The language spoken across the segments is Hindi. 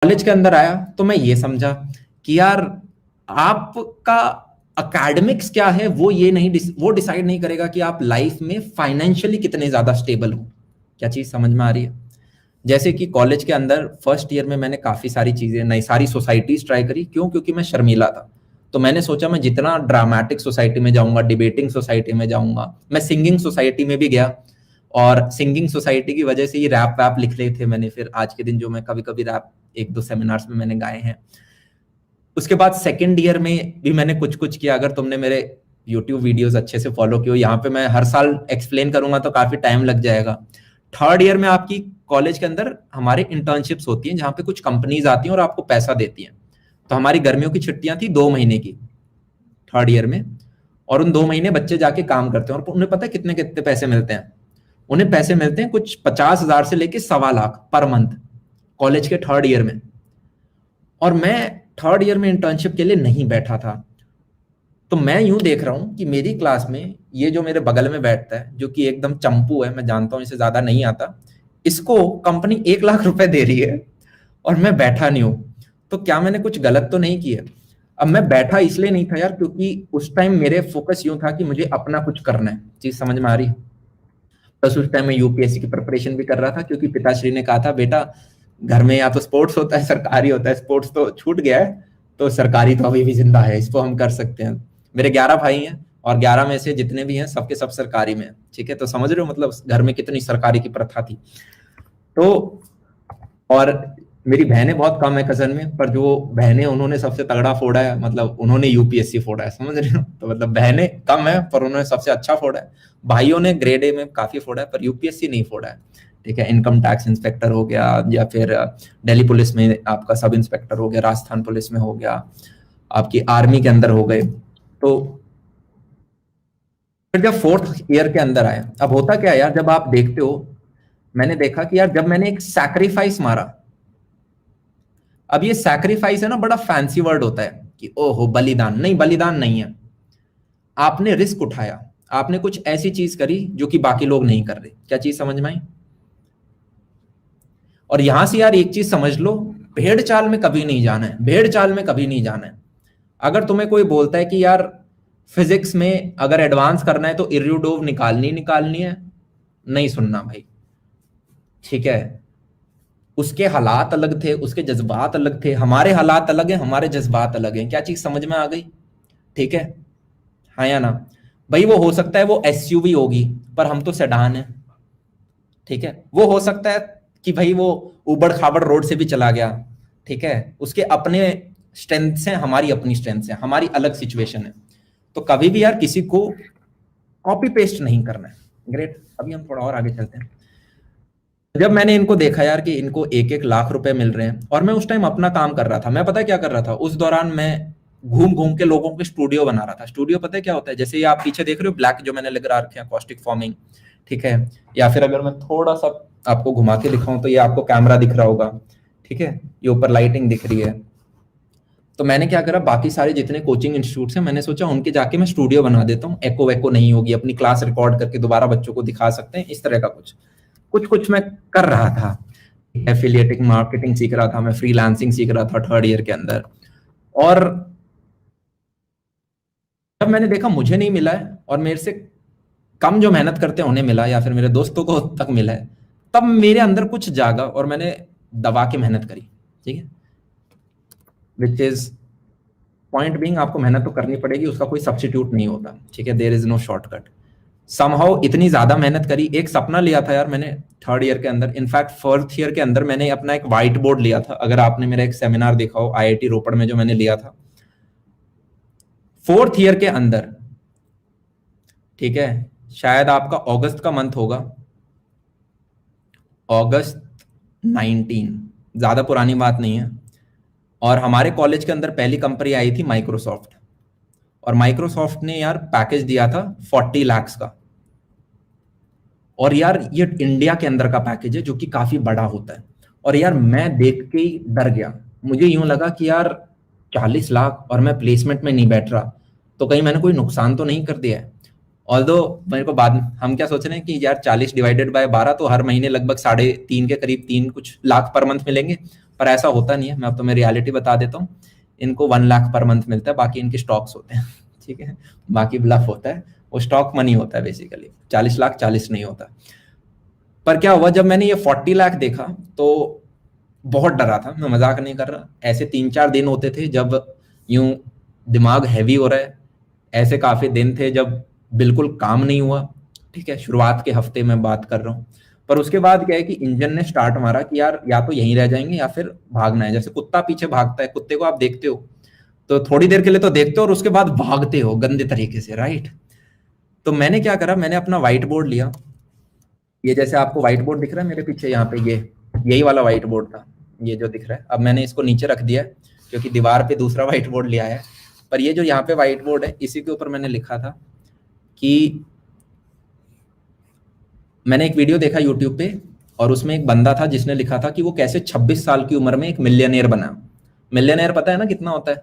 कॉलेज के अंदर आया तो मैं ये समझा कि यार आपका एकेडमिक्स क्या है वो डिसाइड नहीं करेगा कि आप लाइफ में फाइनेंशियली कितने ज्यादा स्टेबल हो। क्या चीज समझ में आ रही है? जैसे कि कॉलेज के अंदर फर्स्ट ईयर में मैंने काफी सारी चीजें नई सारी सोसाइटीज ट्राई करी। क्यों? क्योंकि मैं शर्मीला था। तो मैंने सोचा मैं जितना ड्रामेटिक सोसाइटी में जाऊंगा, डिबेटिंग सोसाइटी में जाऊंगा, मैं सिंगिंग सोसाइटी में भी गया। और सिंगिंग सोसाइटी की वजह से ही रैप वैप लिख रहे थे मैंने। फिर आज के दिन जो मैं कभी कभी रैप एक दो सेमिनार्स में मैंने गाए हैं। उसके बाद सेकेंड ईयर में भी मैंने कुछ कुछ किया। अगर तुमने मेरे यूट्यूब वीडियोस अच्छे से फॉलो किए हो, यहाँ पे मैं हर साल एक्सप्लेन करूंगा तो काफी टाइम लग जाएगा। थर्ड ईयर में आपकी कॉलेज के अंदर हमारे इंटर्नशिप्स होती हैं, जहाँ पे कुछ कंपनीज आती हैं और आपको पैसा देती हैं। तो हमारी गर्मियों की छुट्टियां थी 2 महीने की थर्ड ईयर में। और उन 2 महीने बच्चे जाके काम करते हैं और उन्हें पता है कितने कितने पैसे मिलते हैं। उन्हें पैसे मिलते हैं कुछ 50,000 से लेके 1.25 लाख पर मंथ कॉलेज के थर्ड ईयर में। और मैं थर्ड ईयर में इंटर्नशिप के लिए नहीं बैठा था। तो मैं यूं देख रहा हूं कि मेरी क्लास में ये जो मेरे बगल में बैठता है, जो कि एकदम चंपू है, मैं जानता हूं इसे ज्यादा नहीं आता, इसको कंपनी 1 लाख रुपए दे रही है और मैं बैठा नहीं हूं। तो क्या मैंने कुछ गलत तो नहीं किया? अब मैं बैठा इसलिए नहीं था यार, क्योंकि उस टाइम मेरे फोकस यूं था कि मुझे अपना कुछ करना है। चीज समझ में आ रही? बस उस टाइम मैं यूपीएससी की प्रिपरेशन भी कर रहा था, क्योंकि पिताश्री ने कहा था बेटा घर में या तो स्पोर्ट्स होता है, सरकारी होता है। स्पोर्ट्स तो छूट गया है, तो सरकारी तो अभी भी जिंदा है, इसको हम कर सकते हैं। मेरे 11 भाई हैं और 11 में से जितने भी हैं सबके सब सरकारी में। ठीक है, तो समझ रहे हो मतलब घर में कितनी सरकारी की प्रथा थी। तो और मेरी बहनें बहुत कम है कजन में, पर जो बहनें उन्होंने सबसे तगड़ा फोड़ा है, मतलब उन्होंने यूपीएससी फोड़ा है, समझ रहे हो? तो मतलब बहनें कम है पर उन्होंने सबसे अच्छा फोड़ा है। भाइयों ने ग्रेड ए में काफी फोड़ा है पर यूपीएससी नहीं फोड़ा है। ठीक है, इनकम टैक्स इंस्पेक्टर हो गया, या फिर दिल्ली पुलिस में आपका सब इंस्पेक्टर हो गया, राजस्थान पुलिस में हो गया, आपकी आर्मी के अंदर हो गए। तो फिर जब फोर्थ ईयर के अंदर आए, अब होता क्या है यार, जब आप देखते हो, मैंने देखा कि यार जब मैंने एक सैक्रिफाइस मारा। अब ये सैक्रिफाइस है ना, बड़ा फैंसी वर्ड होता है कि ओहो बलिदान। नहीं, बलिदान नहीं है। आपने रिस्क उठाया, आपने कुछ ऐसी चीज करी जो कि बाकी लोग नहीं कर रहे। क्या चीज समझ में आई? और यहां से यार एक चीज समझ लो, भेड़ चाल में कभी नहीं जाना है, भेड़ चाल में कभी नहीं जाना है। अगर तुम्हें कोई बोलता है कि यार फिजिक्स में अगर एडवांस करना है तो इर्यूडोव निकालनी है, नहीं सुनना भाई। ठीक है, उसके हालात अलग थे, उसके जज्बात अलग थे, हमारे हालात अलग हैं, हमारे जज्बात अलग हैं। क्या चीज समझ में आ गई? ठीक है, हाँ या ना? भाई वो हो सकता है वो एसयूवी होगी, पर हम तो सेडान है। ठीक है, वो हो सकता है कि भाई वो उबड़ खाबड़ रोड से भी चला गया। ठीक है, उसके अपने स्ट्रेंथ्स हैं, हमारी अपनी स्ट्रेंथ्स हैं, हमारी अलग सिचुएशन है। तो कभी भी यार किसी को कॉपी पेस्ट नहीं करना है। ग्रेट, अभी हम थोड़ा और आगे चलते हैं। जब मैंने इनको देखा यार कि इनको 1-1 लाख रुपए मिल रहे हैं, और मैं उस टाइम अपना काम कर रहा था। मैं पता है क्या कर रहा था उस दौरान? मैं घूम घूम के लोगों के स्टूडियो बना रहा था। स्टूडियो पता है क्या होता है? जैसे ये आप पीछे देख रहे हो ब्लैक जो मैंने लगा रखे हैं, कॉस्टिक फॉर्मिंग। ठीक है, या फिर अगर मैं थोड़ा सा आपको घुमा के दिखाऊं तो ये आपको कैमरा दिख रहा होगा। ठीक है, ये ऊपर लाइटिंग दिख रही है। तो मैंने क्या करा, बाकी सारे जितने कोचिंग इंस्टीट्यूट हैं, मैंने सोचा उनके जाके मैं स्टूडियो बना देता हूँ। एको वेको नहीं होगी, अपनी क्लास रिकॉर्ड करके दोबारा बच्चों को दिखा सकते हैं, इस तरह का कुछ कुछ कुछ मैं कर रहा था। एफिलिएटिंग मार्केटिंग सीख रहा था, मैं फ्रीलांसिंग सीख रहा था थर्ड ईयर के अंदर। और जब मैंने देखा मुझे नहीं मिला है और मेरे से कम जो मेहनत करते हैं उन्हें मिला, या फिर मेरे दोस्तों को तक मिला है, तब मेरे अंदर कुछ जागा और मैंने दबा के मेहनत करी। ठीक है, विच इज पॉइंट बीइंग, आपको मेहनत तो करनी पड़ेगी, उसका कोई सब्स्टिट्यूट नहीं होता। ठीक है, there is no shortcut. Somehow इतनी ज्यादा मेहनत करी। एक सपना लिया था यार मैंने थर्ड ईयर के अंदर, इनफैक्ट फोर्थ ईयर के अंदर मैंने अपना एक व्हाइट बोर्ड लिया था। अगर आपने मेरा एक सेमिनार देखा हो आईआईटी रोपड़ में जो मैंने लिया था फोर्थ ईयर के अंदर, ठीक है, शायद आपका अगस्त का मंथ होगा, अगस्त 19, ज्यादा पुरानी बात नहीं है। और हमारे कॉलेज के अंदर पहली कंपनी आई थी माइक्रोसॉफ्ट, और माइक्रोसॉफ्ट ने यार पैकेज दिया था 40 लाख का। और यार ये इंडिया के अंदर का पैकेज है जो कि काफी बड़ा होता है। और यार मैं देख के ही डर गया। मुझे यूं लगा कि यार 40 लाख और मैं प्लेसमेंट में नहीं बैठ रहा, तो कहीं मैंने कोई नुकसान तो नहीं कर दिया है। ऑल्दो मेरे को बाद हम क्या सोच रहे हैं कि यार 40 डिवाइडेड बाय 12 तो हर महीने लगभग 3.5 के करीब 3 कुछ लाख पर मंथ मिलेंगे। पर ऐसा होता नहीं है। मैं अब तुम्हें रियलिटी बता देता हूँ, इनको 1 लाख पर मंथ मिलता है, बाकी इनके स्टॉक्स होते हैं। ठीक है, बाकी ब्लफ होता है, वो स्टॉक मनी होता है बेसिकली। 40 लाख 40 नहीं होता। पर क्या हुआ, जब मैंने ये 40 लाख देखा तो बहुत डरा था, मैं मजाक नहीं कर रहा। ऐसे 3-4 दिन होते थे जब यूं दिमाग हैवी हो रहा है, ऐसे काफी दिन थे जब बिल्कुल काम नहीं हुआ। ठीक है, शुरुआत के हफ्ते में बात कर रहा हूँ। पर उसके बाद क्या है कि इंजन ने स्टार्ट मारा कि यार या तो यहीं रह जाएंगे या फिर भागना है। जैसे कुत्ता पीछे भागता है, कुत्ते को आप देखते हो तो थोड़ी देर के लिए तो देखते हो और उसके बाद भागते हो गंदे तरीके से, राइट। तो मैंने क्या करा, मैंने अपना व्हाइट बोर्ड लिया। ये जैसे आपको व्हाइट बोर्ड दिख रहा है मेरे पीछे यहाँ पे, ये यही वाला व्हाइट बोर्ड था ये जो दिख रहा है। अब मैंने इसको नीचे रख दिया है क्योंकि दीवार पे दूसरा व्हाइट बोर्ड लिया है। पर ये जो यहाँ पे व्हाइट बोर्ड है, इसी के ऊपर मैंने लिखा था कि मैंने एक वीडियो देखा यूट्यूब पे, और उसमें एक बंदा था जिसने लिखा था कि वो कैसे 26 साल की उम्र में एक मिलियनेयर बना। मिलियनेयर पता है ना कितना होता है,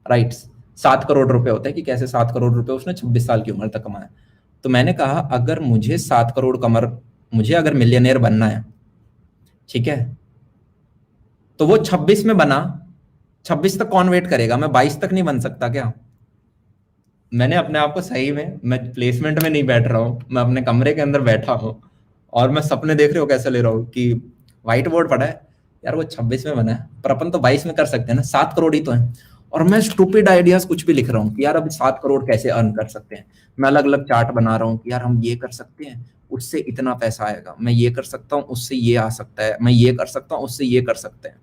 राइट? 7 करोड़ रुपए होते हैं। कि कैसे 7 करोड़ रुपए उसने 26 साल की उम्र तक कमाया। तो मैंने कहा अगर मुझे 7 करोड़ कमर, मुझे अगर मिलियनेयर बनना है, ठीक है, तो वो 26 में बना, 26 तक कौन वेट करेगा? मैं 22 तक नहीं बन सकता क्या? मैंने अपने आप को सही में, मैं प्लेसमेंट में नहीं बैठ रहा हूँ, मैं अपने कमरे के अंदर बैठा हूँ और मैं सपने देख रहे हो कैसे ले रहा हूँ कि व्हाइट बोर्ड पड़ा है यार, वो 26 में बना है पर अपन तो 22 में कर सकते हैं ना, 7 करोड़ ही तो है। और मैं स्टूपिड आइडियाज कुछ भी लिख रहा हूँ कि यार अब 7 करोड़ कैसे अर्न कर सकते हैं। मैं अलग अलग चार्ट बना रहा हूँ कि यार हम ये कर सकते हैं, उससे इतना पैसा आएगा, मैं ये कर सकता हूँ, उससे ये आ सकता है, मैं ये कर सकता हूँ, उससे ये कर सकते हैं।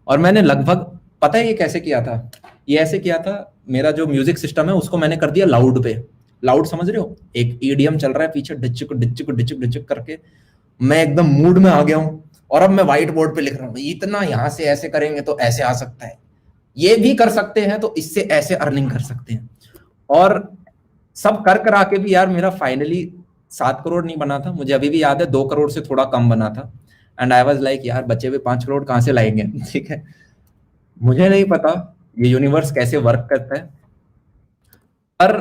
और मैंने लगभग, पता है ये कैसे किया था? ये ऐसे किया था, मेरा जो म्यूजिक सिस्टम है उसको मैंने कर दिया लाउड पे। लाउड समझ रहे हो? एक ईडीएम चल रहा है पीछे, डिचक डिचक डिचक डिचक करके, मैं एकदम मूड में आ गया हूँ और अब मैं व्हाइट बोर्ड पे लिख रहा हूँ इतना यहाँ से ऐसे करेंगे तो ऐसे आ सकता है, ये भी कर सकते हैं तो इससे ऐसे अर्निंग कर सकते हैं। और सब कर करा के भी यार मेरा फाइनली 7 करोड़ नहीं बना था, मुझे अभी भी याद है 2 करोड़ से थोड़ा कम बना था। एंड आई वाज लाइक यार बचे हुए 5 करोड़ कहाँ से लाएंगे? ठीक है, मुझे नहीं पता ये यूनिवर्स कैसे वर्क करता है, पर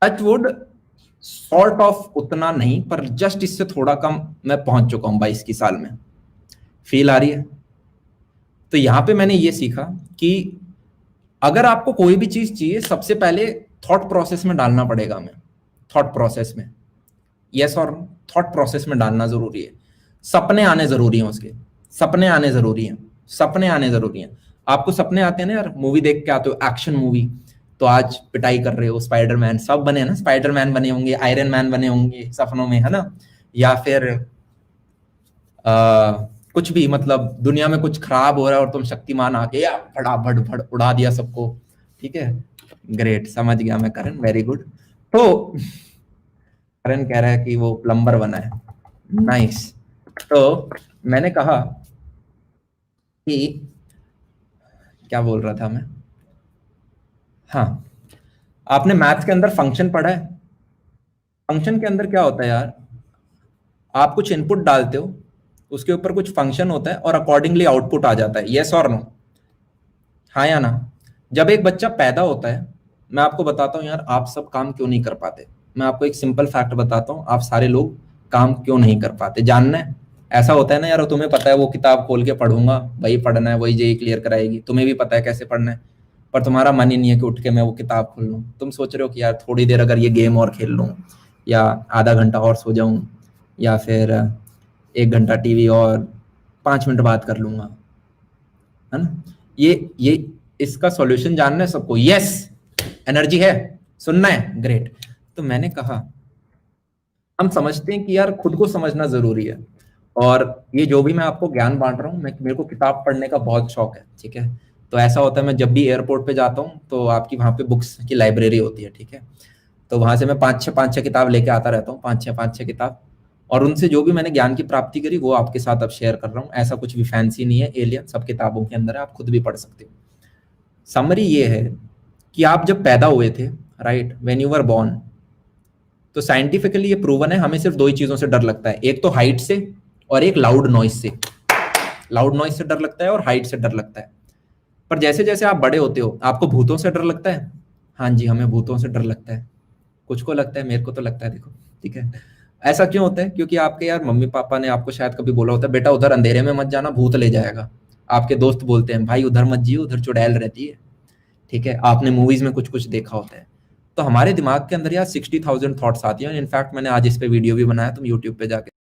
टचवुड सॉर्ट ऑफ उतना नहीं, पर जस्ट इससे थोड़ा कम मैं पहुंच चुका हूं 22 साल में। फील आ रही है? तो यहां पे मैंने ये सीखा कि अगर आपको कोई भी चीज चाहिए, सबसे पहले थॉट प्रोसेस में डालना पड़ेगा हमें। थॉट प्रोसेस में, यस और थॉट प्रोसेस में डालना जरूरी है। सपने आने जरूरी हैं उसके, सपने आने जरूरी हैं, सपने आने जरूरी हैं। आपको सपने आते हैं ना यार, मूवी देख के आते हो, एक्शन मूवी, तो आज पिटाई कर रहे हो, स्पाइडरमैन सब बने ना, स्पाइडरमैन बने होंगे, आयरन मैन बने होंगे सपनों में, है ना? या फिर कुछ भी, मतलब दुनिया में कुछ खराब हो रहा है और तुम शक्तिमान आके या फटाफट फट उड़ा दिया सबको। ठीक है, ग्रेट, समझ गया मैं करण, वेरी गुड। तो करण कह रहा है कि वो प्लम्बर बना है, नाइस। तो मैंने कहा कि क्या बोल रहा था मैं, हाँ, आपने मैथ्स के अंदर फंक्शन पढ़ा है? फंक्शन के अंदर क्या होता है यार, आप कुछ इनपुट डालते हो, उसके ऊपर कुछ फंक्शन होता है और अकॉर्डिंगली आउटपुट आ जाता है, यस और नो? हाँ या ना? जब एक बच्चा पैदा होता है, मैं आपको बताता हूँ यार आप सब काम क्यों नहीं कर पाते। मैं आपको एक सिंपल फैक्ट बताता हूँ, आप सारे लोग काम क्यों नहीं कर पाते, जानना है? ऐसा होता है ना यार, तुम्हें पता है वो किताब खोल के पढ़ूंगा, वही पढ़ना है, वही जेई क्लियर कराएगी, तुम्हें भी पता है कैसे पढ़ना है, पर तुम्हारा मन ही नहीं है कि उठ के मैं वो किताब खोल लूँ। तुम सोच रहे हो कि यार थोड़ी देर अगर ये गेम और खेल लूँ, या आधा घंटा और सो जाऊं, या फिर 1 घंटा टीवी और 5 मिनट बात कर लूंगा, है ना? ये इसका सॉल्यूशन जानना है सबको? यस, एनर्जी है, सुनना है, ग्रेट। तो मैंने कहा हम समझते हैं कि यार खुद को समझना जरूरी है, और ये जो भी मैं आपको ज्ञान बांट रहा हूँ, मैं, मेरे को किताब पढ़ने का बहुत शौक है, ठीक है। तो ऐसा होता है मैं जब भी एयरपोर्ट पे जाता हूँ तो आपकी वहां पे बुक्स की लाइब्रेरी होती है, ठीक है। तो वहां से मैं पांच छह किताब लेके आता रहता हूँ, पांच छह किताब, और उनसे जो भी मैंने ज्ञान की प्राप्ति करी वो आपके साथ अब शेयर कर रहा हूँ। ऐसा कुछ भी फैंसी नहीं है, एलियन सब किताबों के अंदर है, आप खुद भी पढ़ सकते हो। समरी ये है कि आप जब पैदा हुए थे, right, when you were born, तो साइंटिफिकली ये प्रूवन है, हमें सिर्फ दो ही चीजों से डर लगता है, एक तो हाइट से और एक लाउड नॉइज से। लाउड नॉइज से डर लगता है और हाइट से डर लगता है। पर जैसे जैसे आप बड़े होते हो, आपको भूतों से डर लगता है? हाँ जी, हमें भूतों से डर लगता है। कुछ को लगता है, मेरे को तो लगता है, देखो, ठीक है। ऐसा क्यों होता है? क्योंकि आपके यार मम्मी पापा ने आपको शायद कभी बोला होता है बेटा उधर अंधेरे में मत जाना, भूत ले जाएगा। आपके दोस्त बोलते हैं भाई उधर मत जियो, उधर चुड़ैल रहती है, ठीक है, आपने मूवीज में कुछ कुछ देखा होता है। तो हमारे दिमाग के अंदर यार 60,000 थॉट्स आती हैं। इनफैक्ट मैंने आज इस पे वीडियो भी बनाया, तुम यूट्यूब पे जाके